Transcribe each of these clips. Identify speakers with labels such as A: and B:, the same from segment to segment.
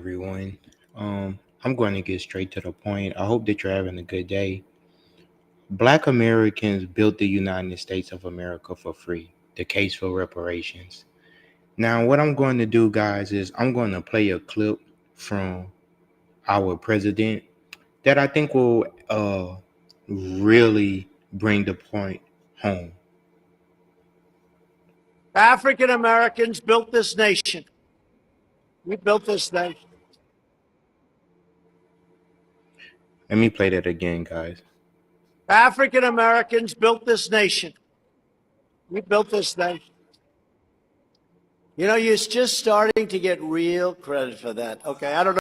A: everyone. I'm going to get straight to the point. I hope that you're having a good day. Black Americans built the United States of America for free. The case for reparations. Now, what I'm going to do, guys, is I'm going to play a clip from our president that I think will really bring the point home.
B: African Americans built this nation. We built this nation.
A: Let me play that again, guys.
B: African Americans built this nation. We built this nation. You know, you're just starting to get real credit for that. Okay, I don't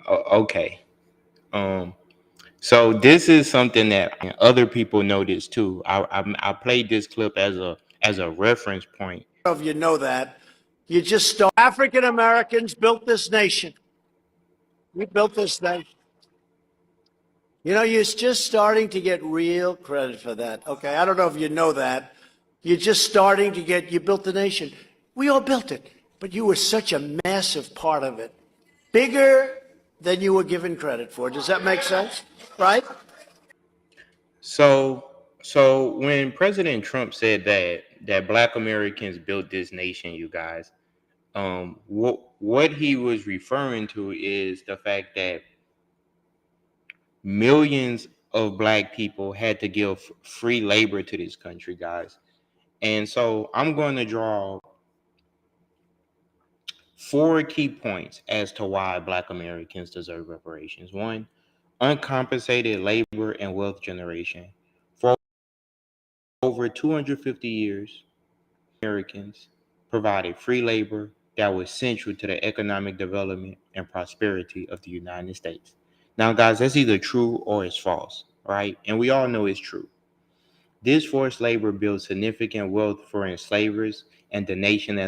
B: know.
A: Okay. So this is something that other people notice too. I played this clip as a reference point.
B: I don't know if you know that. You just start. African Americans built this nation. We built this nation. You know, you're just starting to get real credit for that. Okay, I don't know if you know that. You're just starting to get, you built the nation. We all built it, but you were such a massive part of it. Bigger than you were given credit for. Does that make sense? Right?
A: So when President Trump said that Black Americans built this nation, you guys, what he was referring to is the fact that millions of Black people had to give free labor to this country, guys. And so I'm going to draw four key points as to why Black Americans deserve reparations. One, uncompensated labor and wealth generation. For over 250 years, Americans provided free labor that was central to the economic development and prosperity of the United States. Now, guys, that's either true or it's false, right? And we all know it's true. This forced labor built significant wealth for enslavers and the nation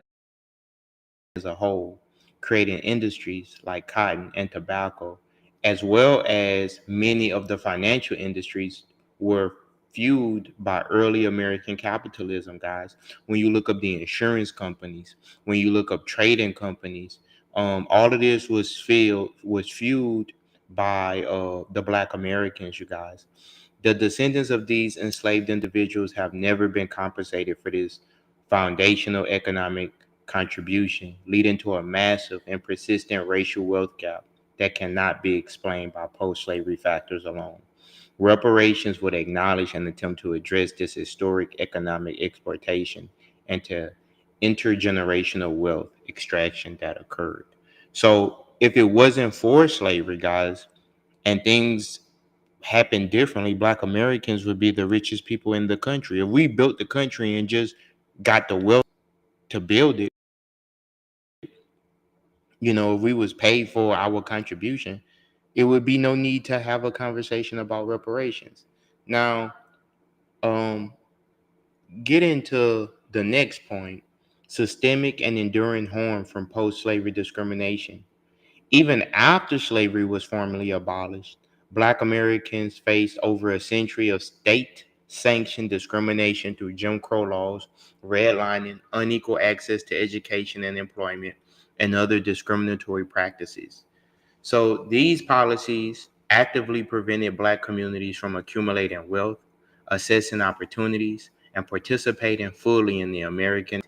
A: as a whole, creating industries like cotton and tobacco, as well as many of the financial industries were fueled by early American capitalism, guys. When you look up the insurance companies, when you look up trading companies, all of this was fueled by the Black Americans, you guys. The descendants of these enslaved individuals have never been compensated for this foundational economic contribution, leading to a massive and persistent racial wealth gap that cannot be explained by post-slavery factors alone. Reparations would acknowledge and attempt to address this historic economic exploitation and to intergenerational wealth extraction that occurred. So if it wasn't for slavery, guys, and things happened differently, Black Americans would be the richest people in the country. If we built the country and just got the wealth to build it, if we was paid for our contribution, it would be no need to have a conversation about reparations. Now, um, get into the next point: systemic and enduring harm from post-slavery discrimination. Even after slavery was formally abolished, Black Americans faced over a century of state-sanctioned discrimination through Jim Crow laws, redlining, unequal access to education and employment, and other discriminatory practices. So these policies actively prevented Black communities from accumulating wealth, assessing opportunities, and participating fully in the American.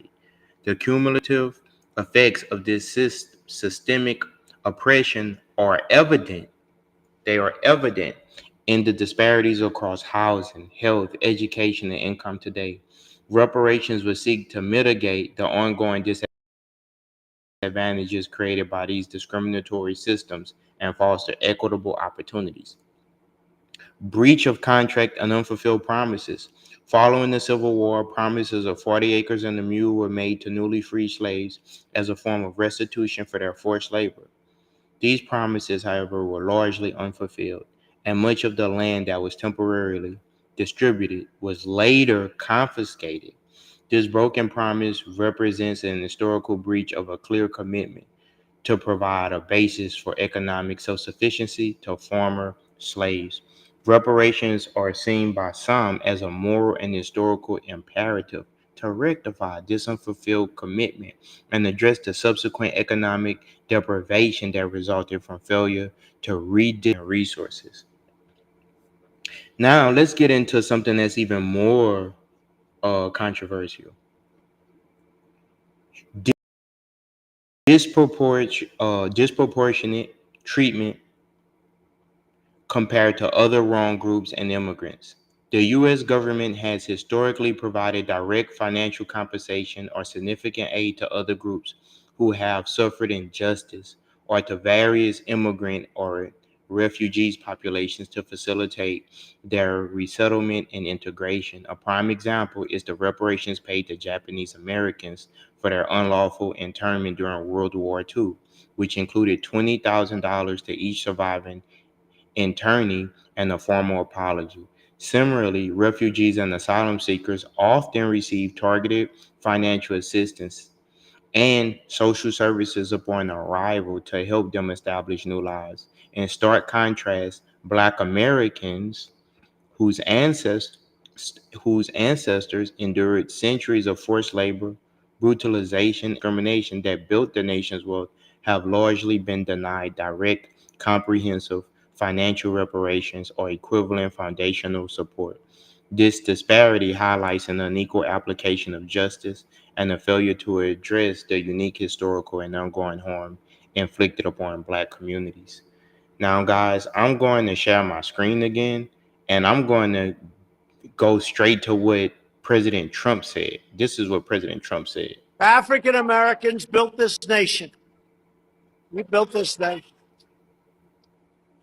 A: The cumulative effects of this systemic oppression are evident. They are evident in the disparities across housing, health, education, and income today. Reparations will seek to mitigate the ongoing disadvantages created by these discriminatory systems and foster equitable opportunities. Breach of contract and unfulfilled promises. Following the Civil War, promises of 40 acres and a mule were made to newly freed slaves as a form of restitution for their forced labor. These promises, however, were largely unfulfilled, and much of the land that was temporarily distributed was later confiscated. This broken promise represents an historical breach of a clear commitment to provide a basis for economic self-sufficiency to former slaves. Reparations are seen by some as a moral and historical imperative to to rectify this unfulfilled commitment and address the subsequent economic deprivation that resulted from failure to redistribute resources. Now, let's get into something that's even more controversial. Disproportionate treatment compared to other wrong groups and immigrants. The U.S. government has historically provided direct financial compensation or significant aid to other groups who have suffered injustice or to various immigrant or refugees populations to facilitate their resettlement and integration. A prime example is the reparations paid to Japanese Americans for their unlawful internment during World War II, which included $20,000 to each surviving internee and a formal apology. Similarly, refugees and asylum seekers often receive targeted financial assistance and social services upon arrival to help them establish new lives. In stark contrast, Black Americans whose ancestors endured centuries of forced labor, brutalization, and discrimination that built the nation's wealth have largely been denied direct, comprehensive financial reparations or equivalent foundational support. This disparity highlights an unequal application of justice and a failure to address the unique historical and ongoing harm inflicted upon Black communities. Now, guys, I'm going to share my screen again, and I'm going to go straight to what President Trump said. This is what President Trump said.
B: African Americans built this nation. We built this nation.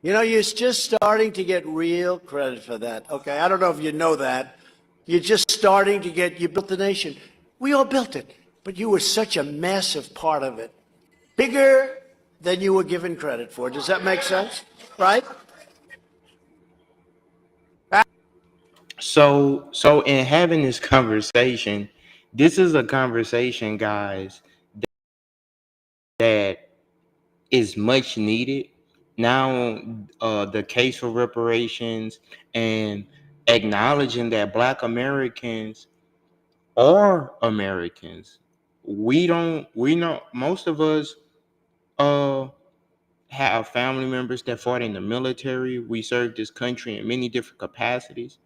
B: You know, you're just starting to get real credit for that. Okay, I don't know if you know that. You're just starting to get, you built the nation. We all built it, but you were such a massive part of it. Bigger than you were given credit for. Does that make sense? Right?
A: So in having this conversation, this is a conversation, guys, that is much needed. Now, the case for reparations and acknowledging that Black Americans are Americans. We know most of us have family members that fought in the military. We served this country in many different capacities.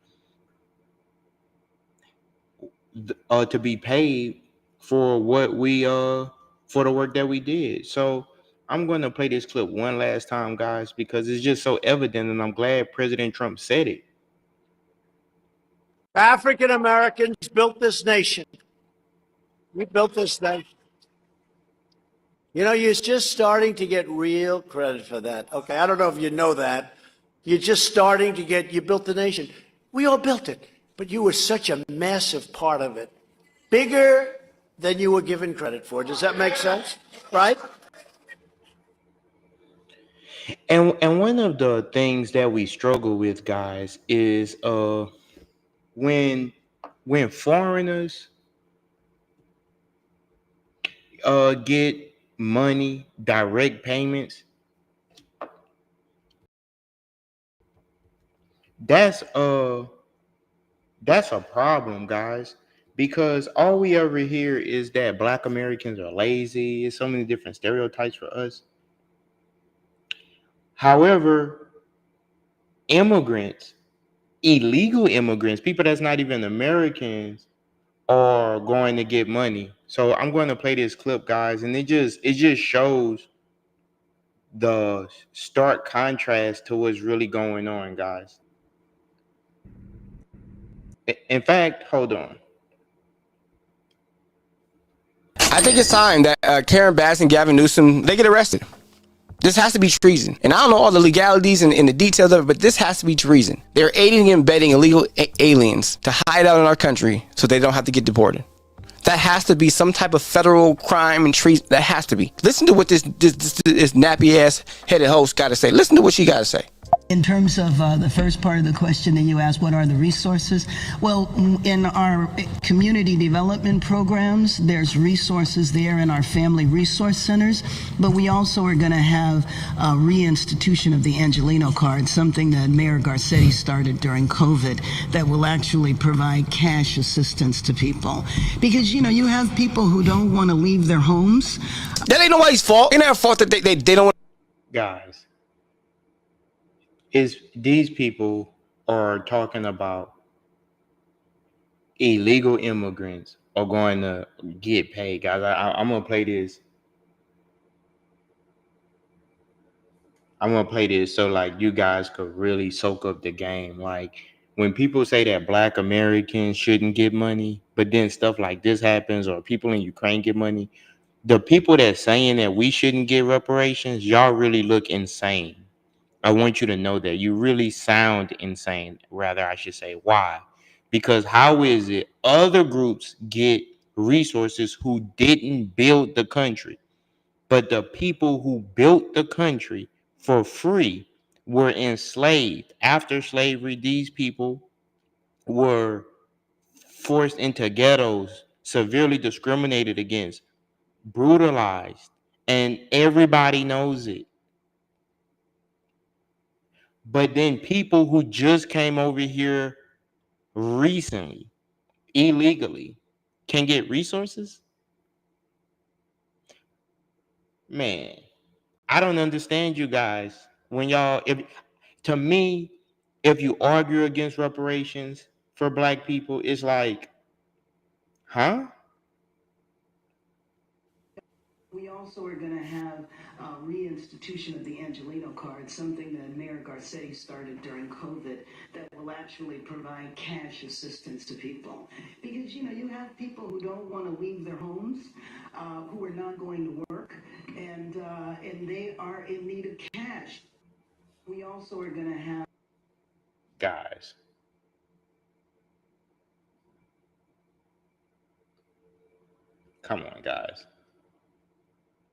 A: To be paid for what we for the work that we did. So I'm going to play this clip one last time, guys, because it's just so evident, and I'm glad President Trump said it.
B: African Americans built this nation. We built this nation. You know, you're just starting to get real credit for that. Okay, I don't know if you know that. You're just starting to get, you built the nation. We all built it, but you were such a massive part of it. Bigger than you were given credit for. Does that make sense? Right?
A: And one of the things that we struggle with, guys, is when foreigners get money, direct payments, that's a problem, guys, because all we ever hear is that Black Americans are lazy. There's so many different stereotypes for us. However, immigrants, illegal immigrants, people that's not even Americans, are going to get money. So I'm going to play this clip, guys, and it just shows the stark contrast to what's really going on, guys. In fact, hold on.
C: I think it's time that Karen Bass and Gavin Newsom, they get arrested. This has to be treason. And I don't know all the legalities and the details of it, but this has to be treason. They're aiding and abetting illegal aliens to hide out in our country so they don't have to get deported. That has to be some type of federal crime and treason. That has to be. Listen to what this nappy ass headed host got to say. Listen to what she got to say.
D: In terms of the first part of the question that you asked, what are the resources? Well, in our community development programs, there's resources there in our family resource centers, but we also are going to have a reinstitution of the Angelino card, something that Mayor Garcetti started during COVID that will actually provide cash assistance to people. Because, you know, you have people who don't want to leave their homes.
C: That ain't nobody's fault. Ain't their fault that they don't want.
A: Guys, is these people are talking about illegal immigrants are going to get paid, guys. I'm gonna play this. I'm gonna play this so like you guys could really soak up the game. Like when people say that Black Americans shouldn't get money, but then stuff like this happens, or people in Ukraine get money. The people that's saying that we shouldn't get reparations, y'all really look insane. I want you to know that you really sound insane. Rather, I should say, why? Because how is it other groups get resources who didn't build the country, but the people who built the country for free were enslaved? After slavery, these people were forced into ghettos, severely discriminated against, brutalized, and everybody knows it. But then people who just came over here recently, illegally, can get resources? Man, I don't understand you guys. When y'all, if to me, if you argue against reparations for Black people, it's like, huh?
D: We also are going to have a reinstitution of the Angelino card, something that Mayor Garcetti started during COVID that will actually provide cash assistance to people. Because, you know, you have people who don't want to leave their homes, who are not going to work, and they are in need of cash. We also are going to have.
A: Guys, come on, guys.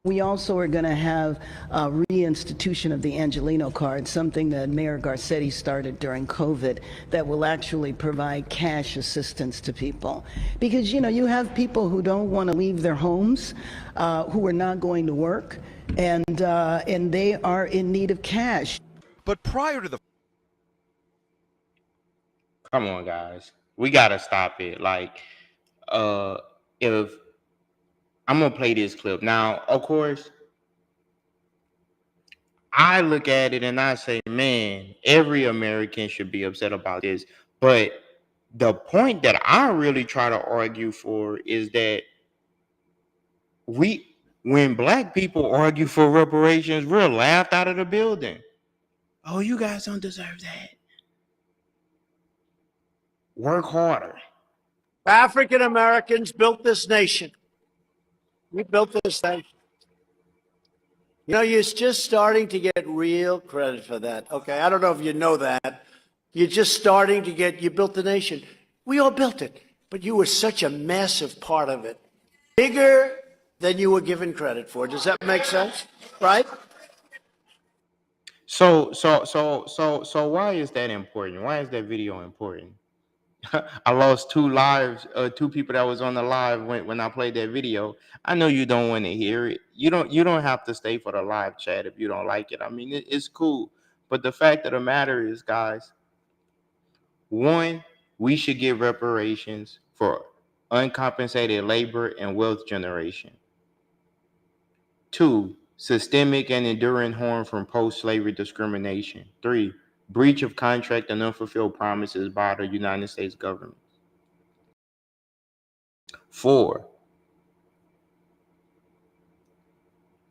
D: We also are going to have a reinstitution of the Angelino card, something that Mayor Garcetti started during COVID that will actually provide cash assistance to people. Because, you know, you have people who don't want to leave their homes, who are not going to work, and they are in need of cash.
E: But prior to the
A: Come on, guys. We gotta stop it. Like, if I'm gonna play this clip now, of course, I look at it and I say, man, every American should be upset about this. But the point that I really try to argue for is that when Black people argue for reparations, we're laughed out of the building. Oh, you guys don't deserve that. Work harder.
B: African Americans built this nation. We built this nation. You know, you're just starting to get real credit for that. Okay, I don't know if you know that. You're just starting to get, you built the nation. We all built it, but you were such a massive part of it. Bigger than you were given credit for. Does that make sense? Right?
A: So why is that important? Why is that video important? I lost two lives, two people that was on the live when I played that video. I know you don't want to hear it. You don't have to stay for the live chat if you don't like it. I mean, it's cool. But the fact of the matter is, guys, one, we should give reparations for uncompensated labor and wealth generation. Two, systemic and enduring harm from post-slavery discrimination. Three, breach of contract and unfulfilled promises by the United States government. Four,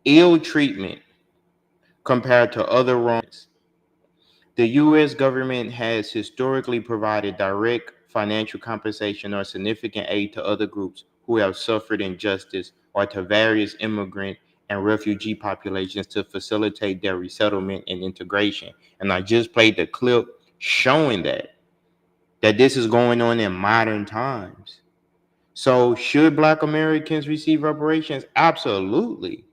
A: ill treatment compared to other wrongs. The U.S. government has historically provided direct financial compensation or significant aid to other groups who have suffered injustice or to various immigrant and refugee populations to facilitate their resettlement and integration. And I just played the clip showing that this is going on in modern times. So should Black Americans receive reparations? Absolutely.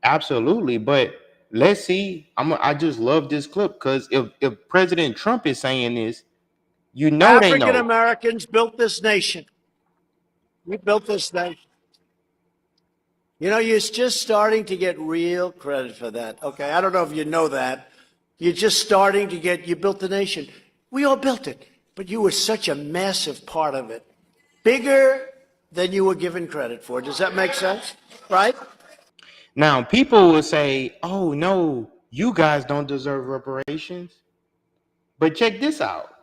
A: Absolutely. But let's see. I just love this clip because if President Trump is saying this, you know they
B: African
A: know.
B: Americans built this nation. We built this nation. You know, you're just starting to get real credit for that. Okay, I don't know if you know that. You're just starting to get, you built the nation. We all built it, but you were such a massive part of it. Bigger than you were given credit for. Does that make sense? Right?
A: Now people will say, "Oh no, you guys don't deserve reparations." But check this out.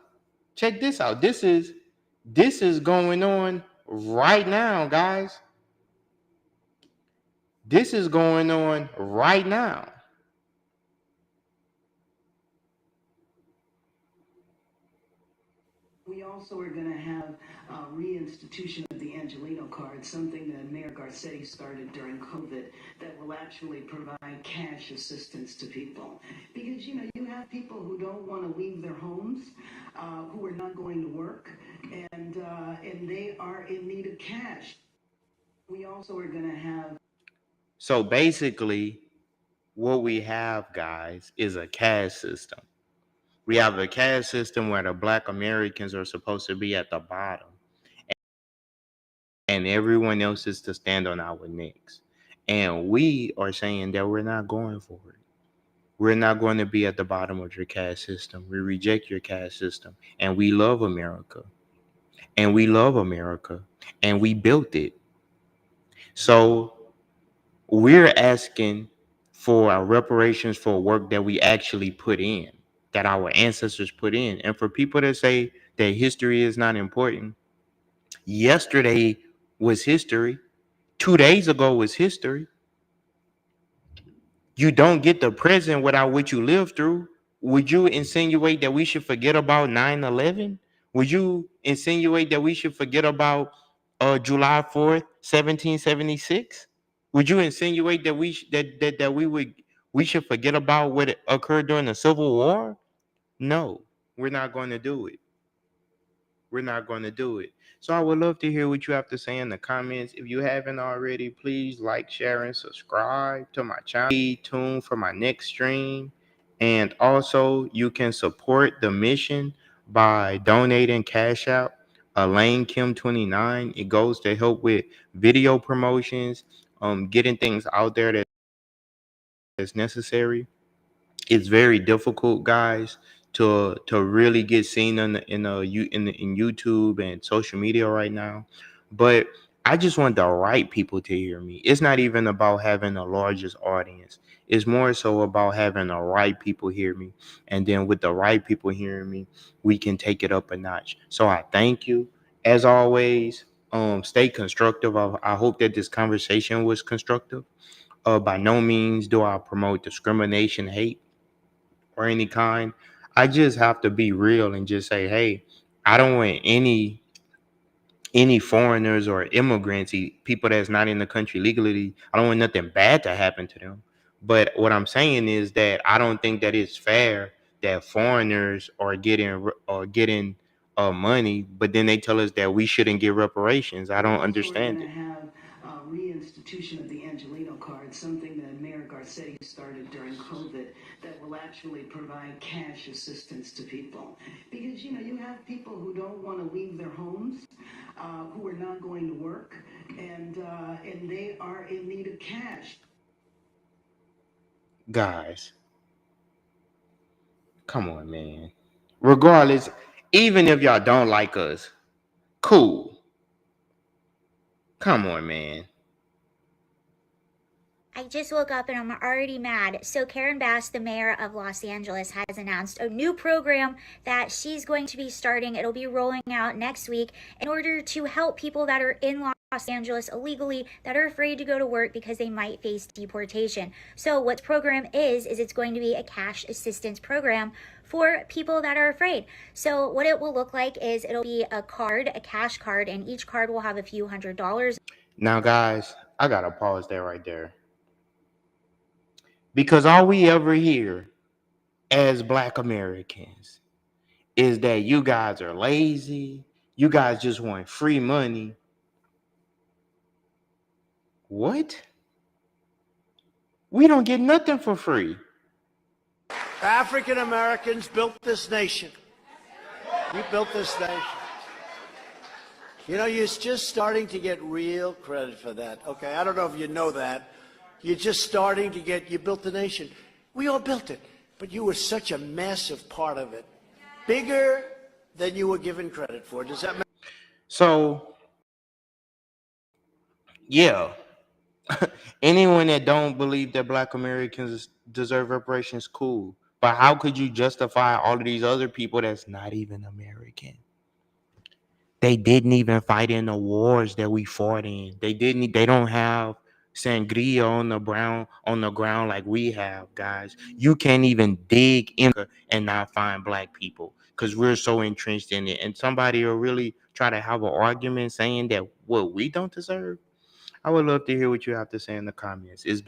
A: Check this out. This is going on right now, guys. This is going on right now.
D: We also are going to have reinstitution of the Angelino card, something that Mayor Garcetti started during COVID that will actually provide cash assistance to people. Because, you know, you have people who don't want to leave their homes, who are not going to work, and they are in need of cash. We also are going to have.
A: So basically, what we have, guys, is a caste system. We have a caste system where the Black Americans are supposed to be at the bottom, and everyone else is to stand on our necks. And we are saying that we're not going for it. We're not going to be at the bottom of your caste system. We reject your caste system. And we love America. And we love America. And we built it. So we're asking for our reparations for work that we actually put in, that our ancestors put in. And for people that say that history is not important, yesterday was history. 2 days ago was history. You don't get the present without what you lived through. Would you insinuate that we should forget about 9/11? Would you insinuate that we should forget about July 4th, 1776? Would you insinuate that we should forget about what occurred during the Civil War? No, we're not going to do it. We're not going to do it. So I would love to hear what you have to say in the comments. If you haven't already, please like, share, and subscribe to my channel. Stay tuned for my next stream. And also, you can support the mission by donating Cash App, Elaine Kim 29. It goes to help with video promotions, getting things out there that's necessary. It's very difficult, guys, to really get seen in YouTube and social media right now. But I just want the right people to hear me. It's not even about having the largest audience. It's more so about having the right people hear me. And then with the right people hearing me, we can take it up a notch. So I thank you. As always, stay constructive. I hope that this conversation was constructive. By no means do I promote discrimination, hate, or any kind. I just have to be real and just say, hey, I don't want any foreigners or immigrants, people that's not in the country legally. I don't want nothing bad to happen to them. But what I'm saying is that I don't think that it's fair that foreigners are getting money, but then they tell us that we shouldn't get reparations. I don't understand it.
D: Reinstitution of the Angelino card, something that Mayor Garcetti started during COVID that will actually provide cash assistance to people. Because, you know, you have people who don't want to leave their homes, who are not going to work, and they are in need of cash.
A: Guys, come on, man. Regardless, even if y'all don't like us, cool. Come on, man.
E: I just woke up and I'm already mad. So Karen Bass, the mayor of Los Angeles, has announced a new program that she's going to be starting. It'll be rolling out next week in order to help people that are in Los Angeles illegally that are afraid to go to work because they might face deportation. So what the program is it's going to be a cash assistance program for people that are afraid. So what it will look like is it'll be a card, a cash card, and each card will have a few $100s.
A: Now, guys, I gotta pause there right there. Because all we ever hear as Black Americans is that you guys are lazy, you guys just want free money. What? We don't get nothing for free.
B: African Americans built this nation. We built this nation. You know, you're just starting to get real credit for that. Okay, I don't know if you know that. You're just starting to get, you built the nation. We all built it, but you were such a massive part of it. Bigger than you were given credit for. Does that make
A: So, yeah. Anyone that don't believe that Black Americans deserve reparations, cool. But how could you justify all of these other people that's not even American? They didn't even fight in the wars that we fought in. They don't have sangria on the ground like we have, guys. You can't even dig in and not find Black people because we're so entrenched in it. And somebody will really try to have an argument saying that what we don't deserve. I would love to hear what you have to say in the comments. It's been